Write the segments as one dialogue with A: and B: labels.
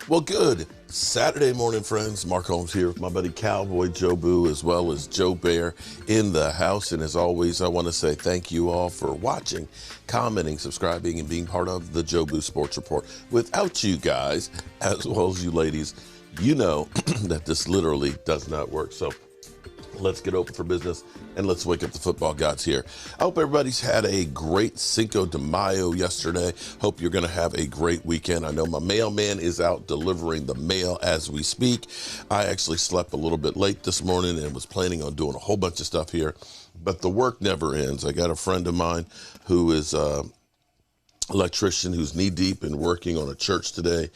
A: Well, good Saturday morning, friends. Mark Holmes here with my buddy Cowboy Joe Boo, as well as Joe Bear in the house. And as always, I want to say thank you all for watching, commenting, subscribing, and being part of the Joe Boo Sports Report. Without you guys, as well as you ladies, you know that this literally does not work. So let's get open for business and let's wake up the football gods here. I hope everybody's had a great Cinco de Mayo yesterday. Hope you're going to have a great weekend. I know my mailman is out delivering the mail as we speak. I actually slept a little bit late this morning and was planning on doing a whole bunch of stuff here, but the work never ends. I got a friend of mine who is an electrician who's knee deep in working on a church today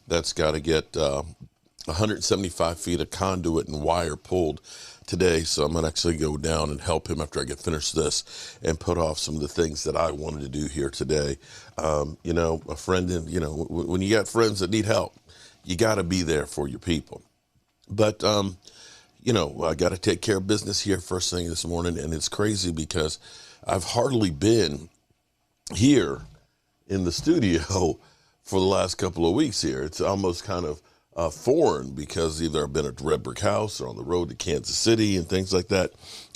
A: that's got to get 175 feet of conduit and wire pulled today. So I'm going to actually go down and help him after I get finished this and put off some of the things that I wanted to do here today. A friend, when you got friends that need help, you got to be there for your people. But, I got to take care of business here first thing this morning. And it's crazy because I've hardly been here in the studio for the last couple of weeks here. It's almost kind of foreign because either I've been at the Red Brick House or on the road to Kansas City and things like that.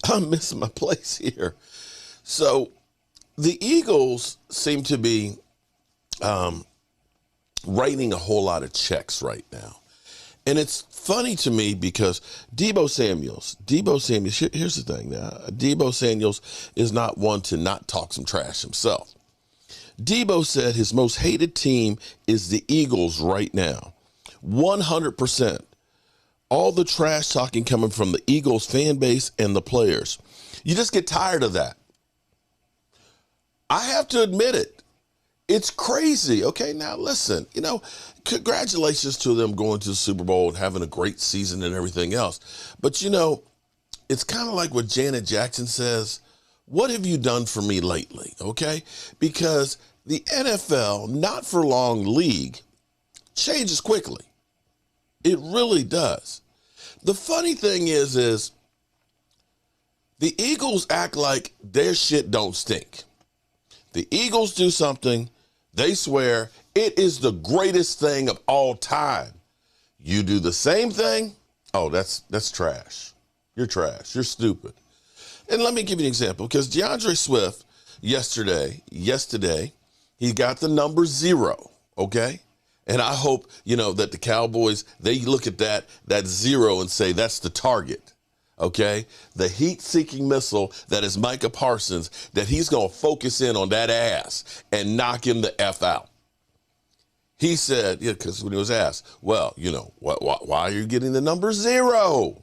A: I'm missing my place here. So the Eagles seem to be writing a whole lot of checks right now. And it's funny to me because Debo Samuel, here's the thing now. Debo Samuels is not one to not talk some trash himself. Debo said his most hated team is the Eagles right now. 100%. All the trash talking coming from the Eagles fan base and the players. You just get tired of that. I have to admit it. It's crazy. Okay, now listen, congratulations to them going to the Super Bowl and having a great season and everything else. But, it's kind of like what Janet Jackson says, what have you done for me lately? Okay, because the NFL, not for long league, changes quickly. It really does. The funny thing is the Eagles act like their shit don't stink. The Eagles do something, they swear it is the greatest thing of all time. You do the same thing, oh, that's trash. You're trash. You're stupid. And let me give you an example, because DeAndre Swift yesterday, he got the number 0, okay? And I hope, that the Cowboys, they look at that 0 and say that's the target, okay? The heat-seeking missile that is Micah Parsons, that he's going to focus in on that ass and knock him the F out. He said, because when he was asked, well, why are you getting the number 0?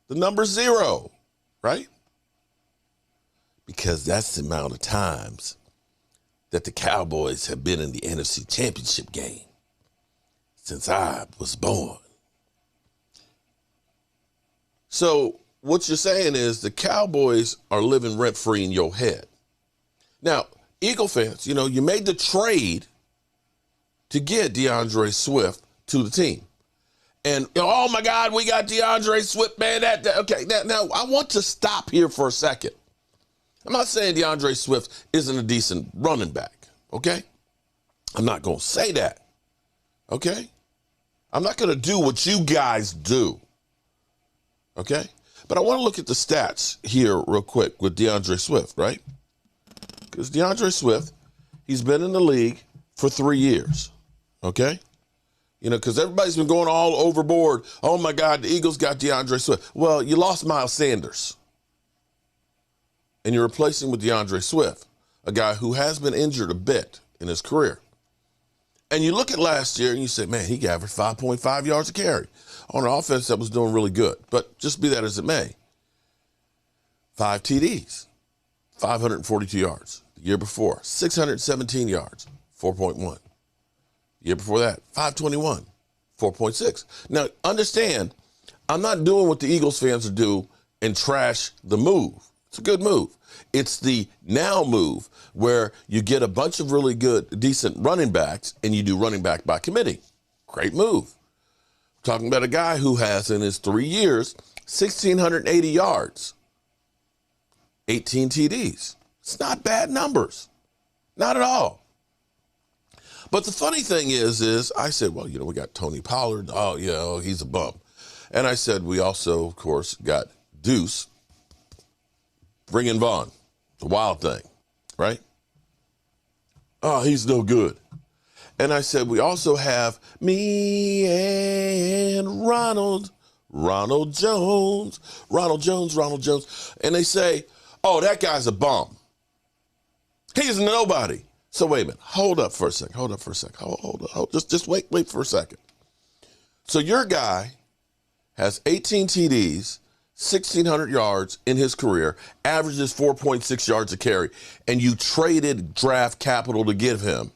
A: The number 0, right? Because that's the amount of times that the Cowboys have been in the NFC Championship game since I was born. So what you're saying is the Cowboys are living rent-free in your head. Now, Eagle fans, you made the trade to get DeAndre Swift to the team. And, oh, my God, we got DeAndre Swift, man. Okay, now I want to stop here for a second. I'm not saying DeAndre Swift isn't a decent running back, okay? I'm not going to say that, okay? I'm not going to do what you guys do, okay? But I want to look at the stats here real quick with DeAndre Swift, right? Because DeAndre Swift, he's been in the league for 3 years, okay? Because everybody's been going all overboard. Oh, my God, the Eagles got DeAndre Swift. Well, you lost Miles Sanders. And you're replacing with DeAndre Swift, a guy who has been injured a bit in his career. And you look at last year and you say, man, he averaged 5.5 yards a carry on an offense that was doing really good. But just be that as it may, 5 TDs, 542 yards. The year before, 617 yards, 4.1. The year before that, 521, 4.6. Now, understand, I'm not doing what the Eagles fans do and trash the move. It's a good move. It's the now move where you get a bunch of really good, decent running backs and you do running back by committee. Great move. Talking about a guy who has in his 3 years, 1,680 yards, 18 TDs. It's not bad numbers. Not at all. But the funny thing is I said, well, we got Tony Pollard. Oh, yeah, he's a bum. And I said, we also, of course, got Deuce. Bring in Vaughn. The wild thing, right? Oh, he's no good. And I said, we also have me and Ronald Jones. And they say, oh, that guy's a bum. He's nobody. So wait a minute. Hold up for a second. Hold up. Just wait for a second. So your guy has 18 TDs, 1,600 yards in his career, averages 4.6 yards a carry, and you traded draft capital to get him.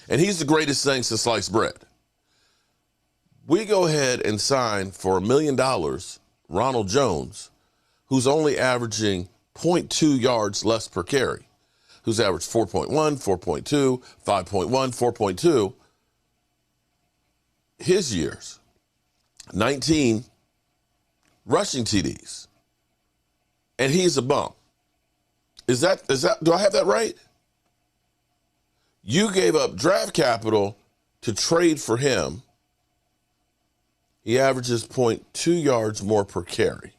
A: And he's the greatest thing since sliced bread. We go ahead and sign for $1 million Ronald Jones, who's only averaging 0.2 yards less per carry, who's averaged 4.1, 4.2, 5.1, 4.2. His years, 19 rushing TDs, and he's a bum. Is that, do I have that right? You gave up draft capital to trade for him. He averages 0.2 yards more per carry,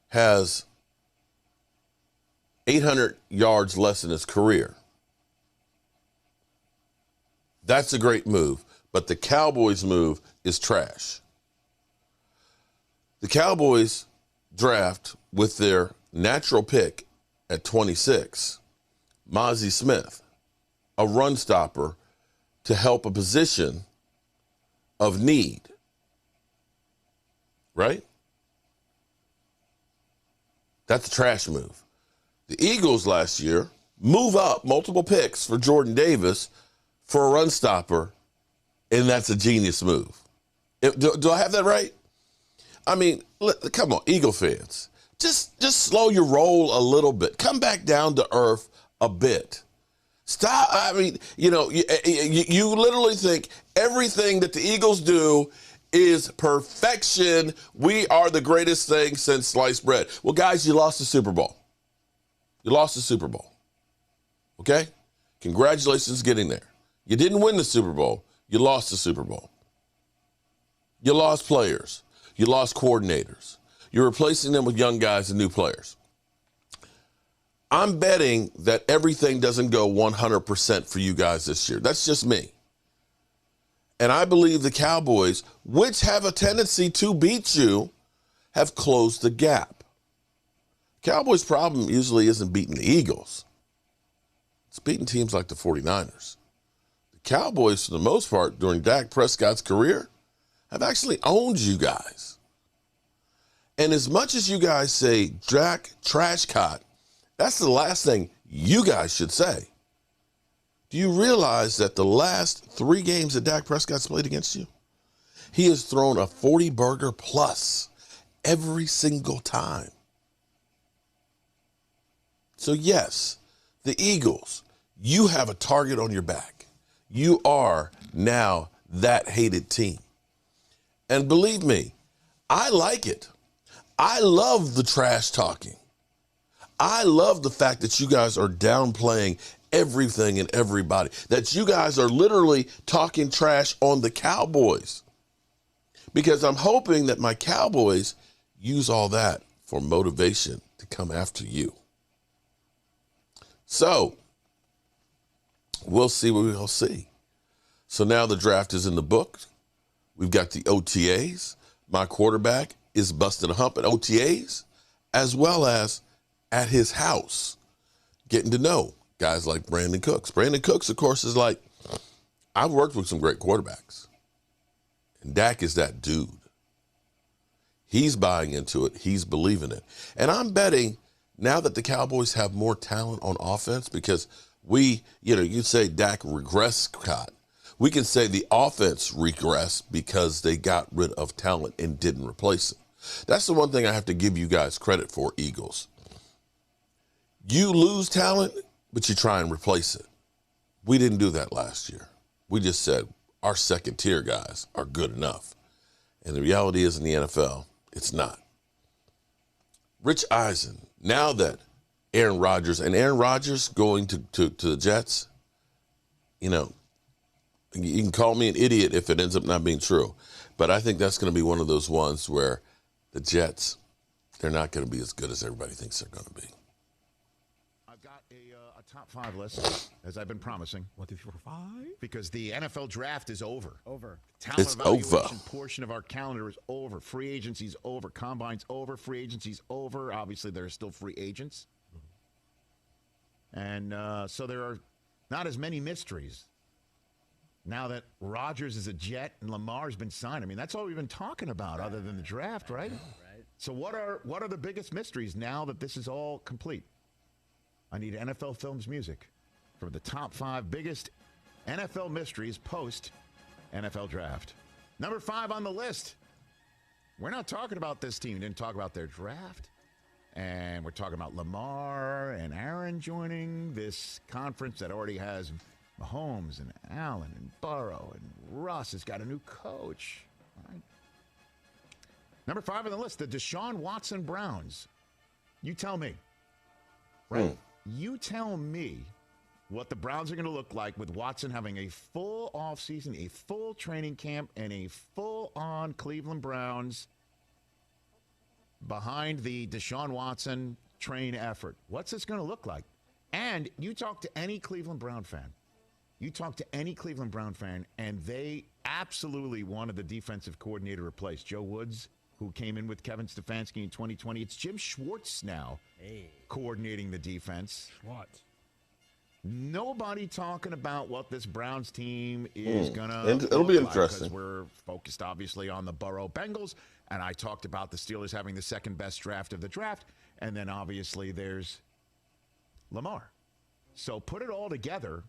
A: has 800 yards less in his career. That's a great move, but the Cowboys' move is trash. The Cowboys draft with their natural pick at 26, Mozzie Smith, a run stopper to help a position of need. Right? That's a trash move. The Eagles last year move up multiple picks for Jordan Davis for a run stopper, and that's a genius move. Do I have that right? I mean, come on, Eagle fans. Just slow your roll a little bit. Come back down to earth a bit. Stop. I mean, you literally think everything that the Eagles do is perfection. We are the greatest thing since sliced bread. Well, guys, you lost the Super Bowl. Okay? Congratulations getting there. You didn't win the Super Bowl. You lost the Super Bowl. You lost players. You lost coordinators. You're replacing them with young guys and new players. I'm betting that everything doesn't go 100% for you guys this year. That's just me. And I believe the Cowboys, which have a tendency to beat you, have closed the gap. Cowboys' problem usually isn't beating the Eagles. It's beating teams like the 49ers. The Cowboys, for the most part, during Dak Prescott's career, have actually owned you guys. And as much as you guys say Dak Trashcott, that's the last thing you guys should say. Do you realize that the last 3 games that Dak Prescott's played against you, he has thrown a 40-burger plus every single time? So yes, the Eagles, you have a target on your back. You are now that hated team. And believe me, I like it. I love the trash talking. I love the fact that you guys are downplaying everything and everybody, that you guys are literally talking trash on the Cowboys. Because I'm hoping that my Cowboys use all that for motivation to come after you. So, we'll see what we'll see. So now the draft is in the book. We've got the OTAs. My quarterback is busting a hump at OTAs, as well as at his house, getting to know guys like Brandon Cooks. Brandon Cooks, of course, is like, I've worked with some great quarterbacks. And Dak is that dude. He's buying into it. He's believing it. And I'm betting now that the Cowboys have more talent on offense, because you say Dak regressed, Scott. We can say the offense regressed because they got rid of talent and didn't replace it. That's the one thing I have to give you guys credit for, Eagles. You lose talent, but you try and replace it. We didn't do that last year. We just said our second tier guys are good enough. And the reality is in the NFL, it's not. Rich Eisen, now that Aaron Rodgers going to the Jets, you know, you can call me an idiot if it ends up not being true. But I think that's going to be one of those ones where the Jets, they're not going to be as good as everybody thinks they're going to be.
B: I've got a top 5 list, as I've been promising.
C: 1, 2, 3, 4, 5.
B: Because the NFL draft is over. Talent
A: It's
B: evaluation
A: over.
B: portion of our calendar is over. Free agency's over. Combine's over. Free agency's over. Obviously, there are still free agents. And so there are not as many mysteries. Now that Rodgers is a Jet and Lamar's been signed, I mean, that's all we've been talking about other than the draft, right? So what are the biggest mysteries now that this is all complete? I need NFL Films music for the top 5 biggest NFL mysteries post NFL draft. Number 5 on the list. We're not talking about this team. Didn't talk about their draft. And we're talking about Lamar and Aaron joining this conference that already has Mahomes and Allen and Burrow, and Russ has got a new coach. All right. Number 5 on the list, the Deshaun Watson Browns. You tell me. Right? You tell me what the Browns are going to look like with Watson having a full offseason, a full training camp, and a full-on Cleveland Browns behind the Deshaun Watson train effort. What's this going to look like? And you talk to any Cleveland Brown fan. And they absolutely wanted the defensive coordinator replaced. Joe Woods, who came in with Kevin Stefanski in 2020. It's Jim Schwartz now coordinating the defense.
C: Schwartz.
B: Nobody talking about what this Browns team is going to
A: It'll be interesting.
B: because we're focused, obviously, on the Burrow Bengals. And I talked about the Steelers having the second best draft of the draft. And then, obviously, there's Lamar. So put it all together.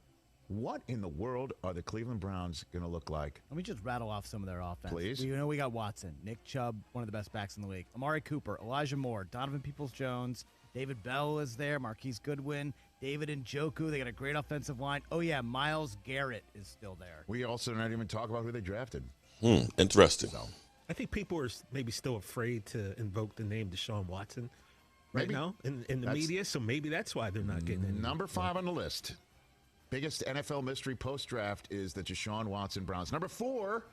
B: What in the world are the Cleveland Browns going to look like?
D: Let me just rattle off some of their offense.
B: Please.
D: We got Watson, Nick Chubb, one of the best backs in the league, Amari Cooper, Elijah Moore, Donovan Peoples-Jones, David Bell is there, Marquise Goodwin, David Njoku. They got a great offensive line. Oh, yeah, Myles Garrett is still there.
B: We also not even talk about who they drafted.
A: Interesting.
B: So,
C: I think people are maybe still afraid to invoke the name Deshaun Watson right
B: Maybe.
C: now in the media, so maybe that's why they're not getting it.
B: Number 5 on the list. Biggest NFL mystery post-draft is the Deshaun Watson Browns. Number 4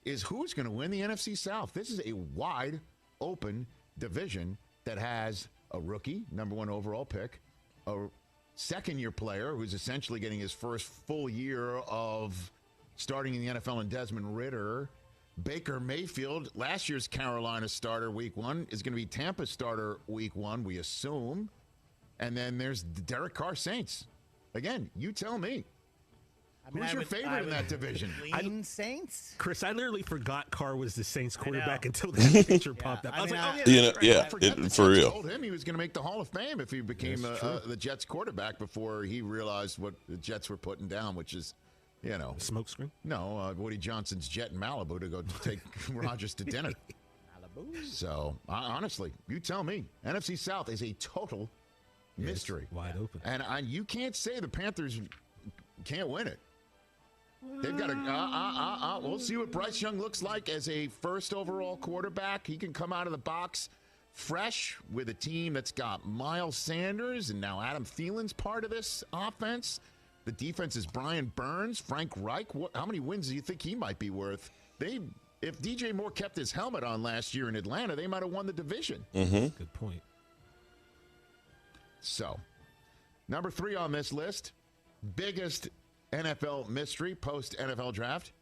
B: is who's going to win the NFC South. This is a wide open division that has a rookie, number 1 overall pick, a second-year player who's essentially getting his first full year of starting in the NFL, and Desmond Ridder. Baker Mayfield, last year's Carolina starter week 1, is going to be Tampa starter week 1, we assume. And then there's the Derek Carr Saints. Again, you tell me. Who's your favorite in that division?
D: Saints?
C: Chris, I literally forgot Carr was the Saints quarterback until that picture popped up. I was like, oh,
A: Yeah, for real.
B: I told him he was going to make the Hall of Fame if he became the Jets quarterback before he realized what the Jets were putting down, which is,
C: smoke screen?
B: No, Woody Johnson's jet in Malibu to go take Rodgers to dinner.
D: Malibu.
B: So, honestly, you tell me. NFC South is a total mystery.
C: Wide open.
B: And you can't say the Panthers can't win it. They've got a we'll see what Bryce Young looks like as a first overall quarterback. He can come out of the box fresh with a team that's got Miles Sanders, and now Adam Thielen's part of this offense. The defense is Brian Burns, Frank Reich. How many wins do you think he might be worth? If DJ Moore kept his helmet on last year in Atlanta, they might have won the division.
C: Good point.
B: So, number 3 on this list, biggest NFL mystery post-NFL draft,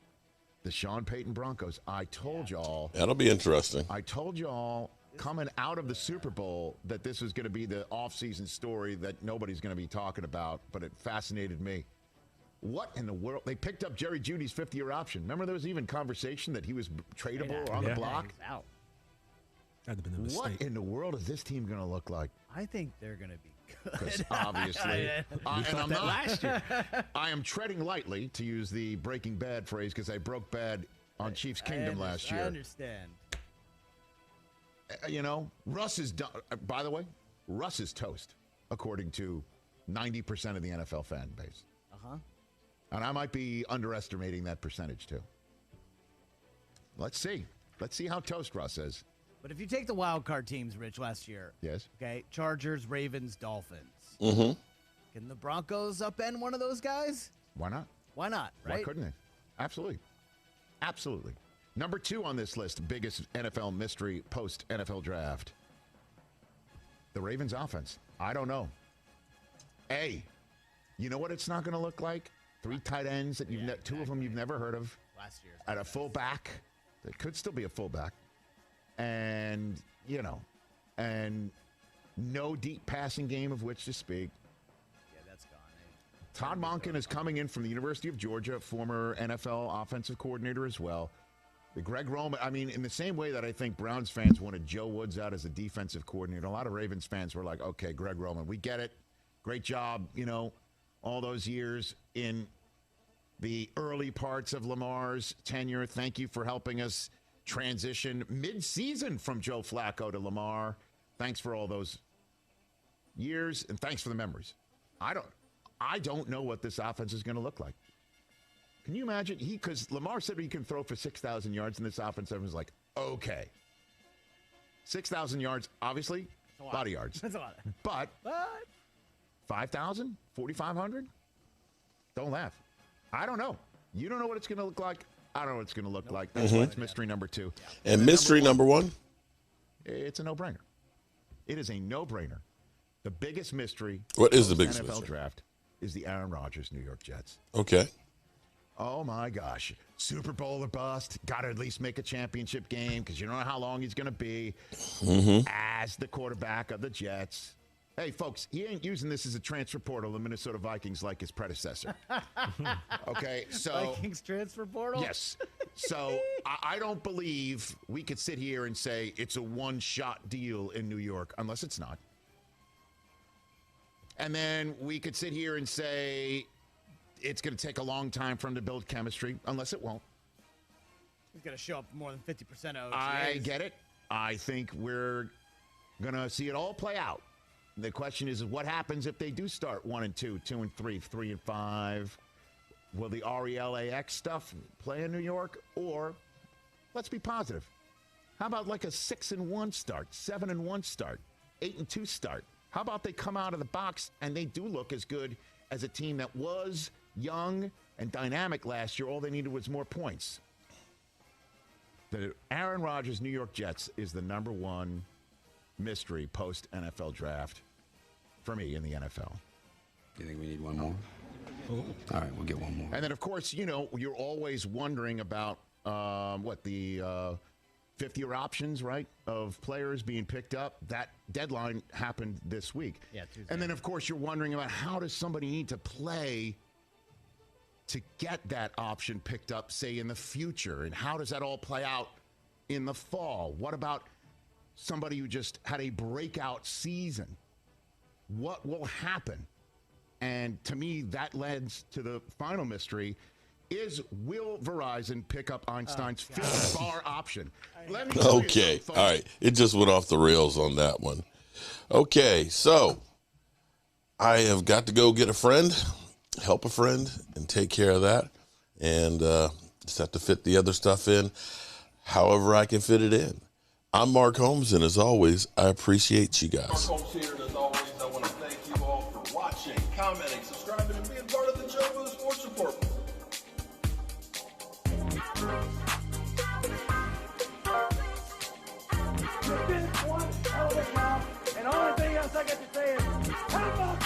B: the Sean Payton Broncos. I told y'all.
A: That'll be interesting.
B: I told y'all coming out of the Super Bowl that this was going to be the offseason story that nobody's going to be talking about, but it fascinated me. What in the world? They picked up Jerry Jeudy's 5th-year option. Remember there was even conversation that he was tradable on the block?
D: He's out.
C: That'd have been a mistake.
B: What in the world is this team going to look like?
D: I think they're going to be good.
B: Because obviously,
C: We thought that last year.
B: I am treading lightly, to use the Breaking Bad phrase, because I broke bad on Chiefs Kingdom last year.
D: I understand.
B: Russ is done. By the way, Russ is toast, according to 90% of the NFL fan base. And I might be underestimating that percentage, too. Let's see. Let's see how toast Russ is.
D: But if you take the wild card teams, Rich, last year.
B: Yes.
D: Okay, Chargers, Ravens, Dolphins.
A: Mm-hmm.
D: Can the Broncos upend one of those guys?
B: Why not?
D: Why not, right?
B: Why couldn't they? Absolutely. Absolutely. Number 2 on this list, biggest NFL mystery post-NFL draft. The Ravens offense. I don't know. You know what it's not going to look like? 3 tight ends that you've 2 of them you've never heard of.
D: Last year's
B: at a fullback. That could still be a fullback. And, and no deep passing game of which to speak.
D: Yeah, that's gone.
B: Todd Monken is coming in from the University of Georgia, former NFL offensive coordinator as well. The Greg Roman, in the same way that I think Browns fans wanted Joe Woods out as a defensive coordinator, a lot of Ravens fans were like, okay, Greg Roman, we get it. Great job, all those years in the early parts of Lamar's tenure. Thank you for helping us transition mid-season from Joe Flacco to Lamar. Thanks for all those years, and thanks for the memories. I don't know what this offense is going to look like. Can you imagine? Because Lamar said he can throw for 6,000 yards in this offense. Everyone's like, okay. 6,000 yards, obviously, a lot of yards.
D: That's a lot.
B: But 5,000? 4,500? Don't laugh. I don't know. You don't know what it's going to look like. I don't know what it's going to look like. That's why it's mystery number 2.
A: Yeah. And mystery number 1?
B: It's a no-brainer. It is a no-brainer. The biggest mystery.
A: What is the biggest
B: NFL
A: mystery?
B: draft is the Aaron Rodgers New York Jets.
A: Okay.
B: Oh, my gosh. Super Bowl or bust. Got to at least make a championship game because you don't know how long he's going to be as the quarterback of the Jets. Hey, folks, he ain't using this as a transfer portal, the Minnesota Vikings, like his predecessor. Okay, so.
D: Vikings transfer portal?
B: Yes. So I don't believe we could sit here and say it's a one-shot deal in New York, unless it's not. And then we could sit here and say it's going to take a long time for him to build chemistry, unless it won't.
D: He's going to show up more than 50% of OTAs.
B: I get it. I think we're going to see it all play out. The question is what happens if they do start 1-2, 2-3, 3-5? Will the RELAX stuff play in New York? Or, let's be positive, how about like a 6-1 start, 7-1 start, 8-2 start? How about they come out of the box and they do look as good as a team that was young and dynamic last year? All they needed was more points. The Aaron Rodgers New York Jets is the number 1 mystery post-NFL draft for me in the NFL.
E: You think we need one more? All right, we'll get one more.
B: And then, of course, you're always wondering about the fifth-year options, right, of players being picked up. That deadline happened this week.
D: Yeah, Tuesday.
B: And then, of course, you're wondering about how does somebody need to play to get that option picked up, say, in the future? And how does that all play out in the fall? What about somebody who just had a breakout season? What will happen? And to me, that lends to the final mystery is, will Verizon pick up Einstein's fifth bar option? Let me tell you
A: Okay.
B: something, folks.
A: All right. It just went off the rails on that one. Okay. So I have got to go get a friend, help a friend, and take care of that. And just have to fit the other stuff in however I can fit it in. I'm Mark Holmes, and as always, I appreciate you guys.
F: Mark Holmes here, and as always, I want to thank you all for watching, commenting, subscribing, and being part of the Joe Boo Sports Report.
G: You did one hell of a job, and the only thing else I got to say is, how about